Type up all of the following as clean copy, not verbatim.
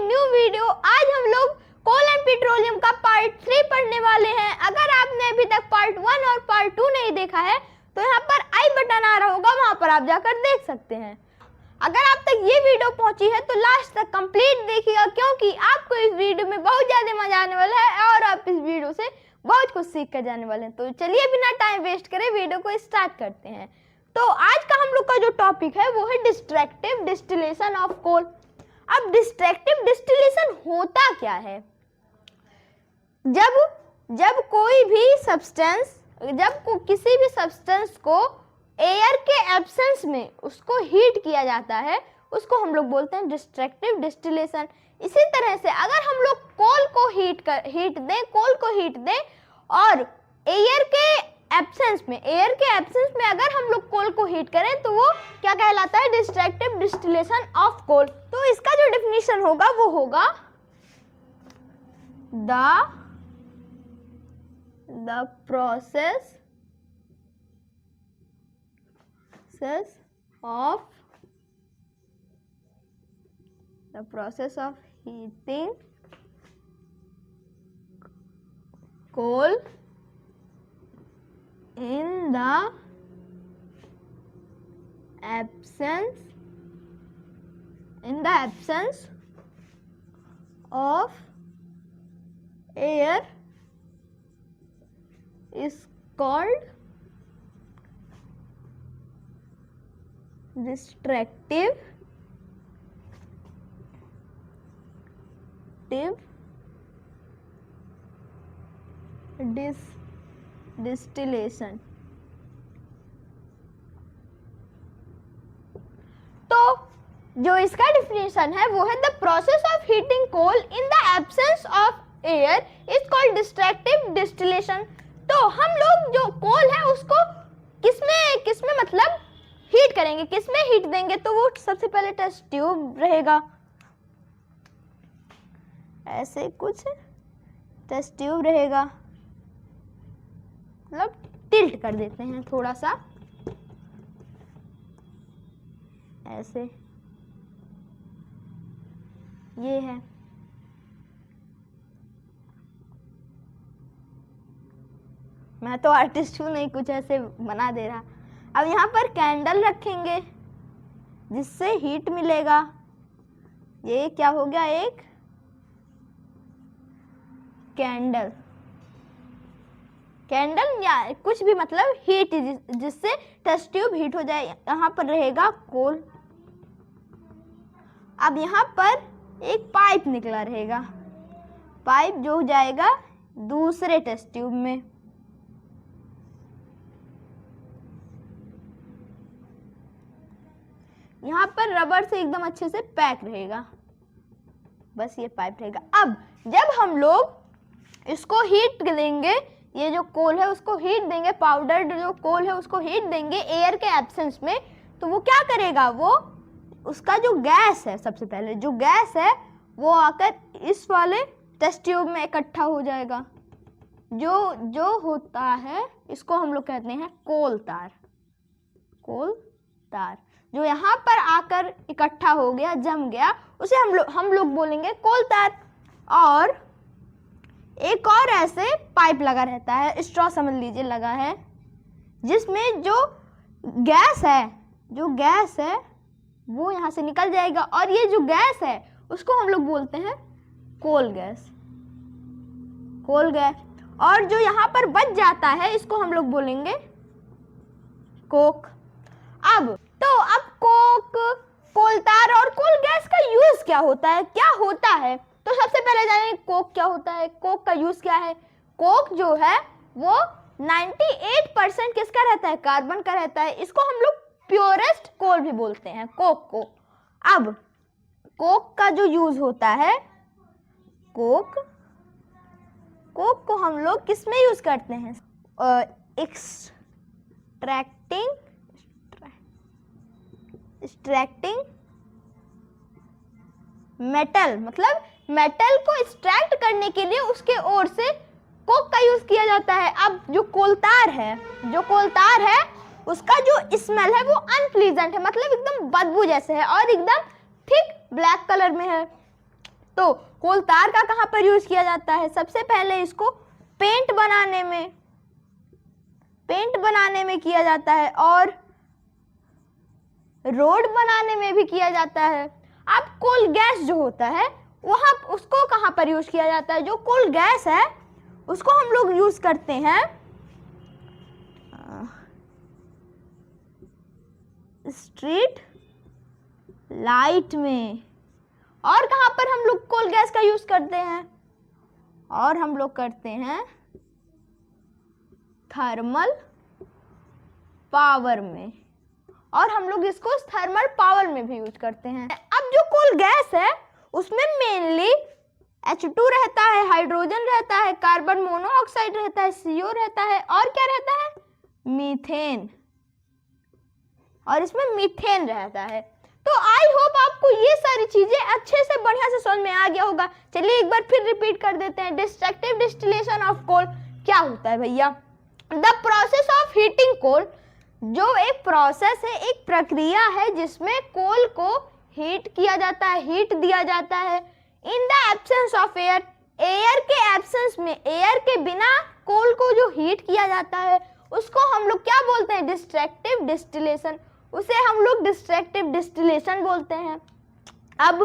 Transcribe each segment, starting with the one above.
New video. आज हम लोग कोल एंड पेट्रोलियम का पार्ट 3 पढ़ने वाले हैं। अगर आपने अभी तक पार्ट 1 और पार्ट 2 नहीं देखा है तो यहाँ पर आई बटन आ रहा होगा, वहां पर आप जाकर देख सकते हैं। अगर आप तक ये वीडियो पहुंची है तो लास्ट तक कंप्लीट देखिएगा, क्योंकि आपको इस वीडियो में बहुत ज्यादा मजा आने वाला है और आप इस वीडियो से बहुत कुछ सीख कर जाने वाले हैं। तो चलिए बिना टाइम वेस्ट करे वीडियो को स्टार्ट करते हैं। तो आज का हम लोग का जो टॉपिक है वो है डिस्ट्रक्टिव डिस्टिलेशन ऑफ कोल। अब डिस्ट्रक्टिव डिस्टिलेशन होता क्या है? जब कोई भी सब्सटेंस, किसी भी सब्सटेंस को एयर के एब्सेंस में उसको हीट किया जाता है, उसको हम लोग बोलते हैं डिस्ट्रक्टिव डिस्टिलेशन। इसी तरह से अगर हम लोग कोल को हीट दें और एयर के एब्सेंस में अगर हम लोग कोल को हीट करें तो वो क्या कहलाता है? Destructive distillation of coal. तो इसका जो डेफिनेशन होगा वो होगा the process of heating coal in the absence of air is called destructive distillation. तो जो इसका डिफिनेशन है वो है the process of heating coal in the absence of air is called destructive distillation. तो हम लोग जो कोल है उसको किसमें मतलब हीट करेंगे, किसमें हीट देंगे? तो वो सबसे पहले टेस्ट ट्यूब रहेगा, ऐसे कुछ टेस्ट ट्यूब रहेगा। मतलब टिल्ट कर देते हैं थोड़ा सा, ऐसे ये है। मैं तो आर्टिस्ट हूँ नहीं, कुछ ऐसे बना दे रहा। अब यहाँ पर कैंडल रखेंगे जिससे हीट मिलेगा। ये क्या हो गया? एक कैंडल या कुछ भी मतलब हीट जिससे टेस्ट ट्यूब हीट हो जाए। यहाँ पर रहेगा कोल। अब यहाँ पर एक पाइप निकला रहेगा, पाइप जो जाएगा दूसरे टेस्ट ट्यूब में। यहाँ पर रबर से एकदम अच्छे से पैक रहेगा, बस ये पाइप रहेगा। अब जब हम लोग इसको हीट देंगे, ये जो कोल है उसको हीट देंगे, पाउडर्ड जो कोल है उसको हीट देंगे एयर के एब्सेंस में, तो वो क्या करेगा? वो उसका जो गैस है, सबसे पहले जो गैस है वो आकर इस वाले टेस्ट ट्यूब में इकट्ठा हो जाएगा। जो होता है इसको हम लोग कहते हैं कोल तार। जो यहाँ पर आकर इकट्ठा हो गया, जम गया, उसे हम लोग बोलेंगे कोल तार। और एक और ऐसे पाइप लगा रहता है, स्ट्रॉ समझ लीजिए लगा है, जिसमें जो गैस है वो यहाँ से निकल जाएगा और ये जो गैस है उसको हम लोग बोलते हैं कोल गैस। और जो यहाँ पर बच जाता है इसको हम लोग बोलेंगे कोक। अब कोक, कोल तार और कोल गैस का यूज क्या होता है? तो सबसे पहले जानें कोक क्या होता है। कोक का यूज क्या है? कोक जो है वो 98% किसका रहता है? कार्बन का रहता है। इसको हम लोग प्योरेस्ट कोल भी बोलते हैं, कोक को। अब कोक का जो यूज होता है, कोक को हम लोग किस में यूज करते हैं? एक्सट्रैक्टिंग मेटल, मतलब मेटल को एक्सट्रैक्ट करने के लिए उसके ओर से कोक का यूज किया जाता है। अब जो कोल तार है उसका जो स्मेल है वो अनप्लीजेंट है, मतलब एकदम बदबू जैसे है और एकदम थिक ब्लैक कलर में है। तो कोल तार का कहाँ पर यूज किया जाता है? सबसे पहले इसको पेंट बनाने में किया जाता है और रोड बनाने में भी किया जाता है। अब कोल गैस जो होता है वहां उसको कहां पर यूज किया जाता है? जो कोल गैस है उसको हम लोग यूज करते हैं स्ट्रीट लाइट में। और कहां पर हम लोग कोल गैस का यूज करते हैं? और हम लोग करते हैं थर्मल पावर में, और हम लोग इसको थर्मल पावर में भी यूज करते हैं। अब जो कोल गैस है उसमें मेनली H2 रहता है, हाइड्रोजन रहता है, कार्बन मोनोऑक्साइड रहता है, CO रहता है, और क्या रहता है? मीथेन। और इसमें मीथेन रहता है। तो आई होप आपको ये सारी चीजें अच्छे से बढ़िया से समझ में आ गया होगा। चलिए एक बार फिर रिपीट कर देते हैं। डिस्ट्रक्टिव डिस्टिलेशन ऑफ कोल क्या होता है भैया? द प्रोसेस ऑफ हीटिंग कोल, जो एक प्रोसेस है, एक प्रक्रिया है जिसमें कोल को हीट किया जाता है, हीट दिया जाता है इन the absence of air, air के एब्सेंस में, एयर के बिना कोल को जो हीट किया जाता है उसको हम लोग क्या बोलते हैं? Destructive distillation. उसे हम लोग डिस्ट्रक्टिव डिस्टिलेशन बोलते हैं। अब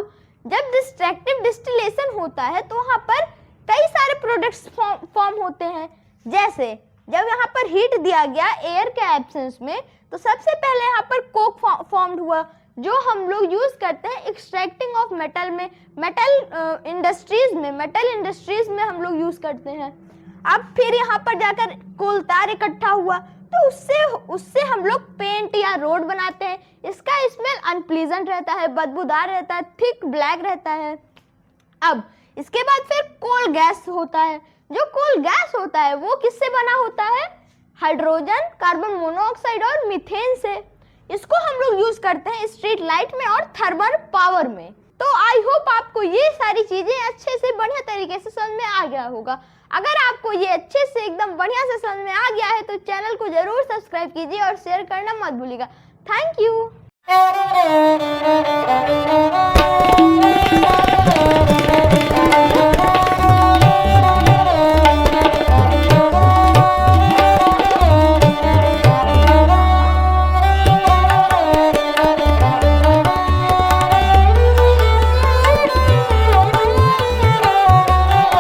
जब डिस्ट्रक्टिव डिस्टिलेशन होता है तो वहां पर कई सारे प्रोडक्ट्स फॉर्म होते हैं। जैसे जब यहाँ पर हीट दिया गया एयर के एब्सेंस में तो सबसे पहले यहाँ पर कोक फॉर्म्ड हुआ, जो हम लोग यूज करते हैं एक्सट्रैक्टिंग ऑफ मेटल में, मेटल इंडस्ट्रीज में हम लोग यूज करते हैं। अब फिर यहाँ पर जाकर कोल तार इकट्ठा हुआ तो उससे हम लोग पेंट या रोड बनाते हैं। इसका स्मेल अनप्लीजेंट रहता है, बदबूदार रहता है, थिक ब्लैक रहता है। अब इसके बाद फिर कोल गैस होता है। जो कोल गैस होता है वो किससे बना होता है? हाइड्रोजन, कार्बन मोनोऑक्साइड और मीथेन से। इसको हम लोग यूज करते हैं स्ट्रीट लाइट में और थर्मल पावर में। तो आई होप आपको ये सारी चीजें अच्छे से बढ़िया तरीके से समझ में आ गया होगा। अगर आपको ये अच्छे से एकदम बढ़िया से समझ में आ गया है तो चैनल को जरूर सब्सक्राइब कीजिए और शेयर करना मत भूलिएगा। Thank you.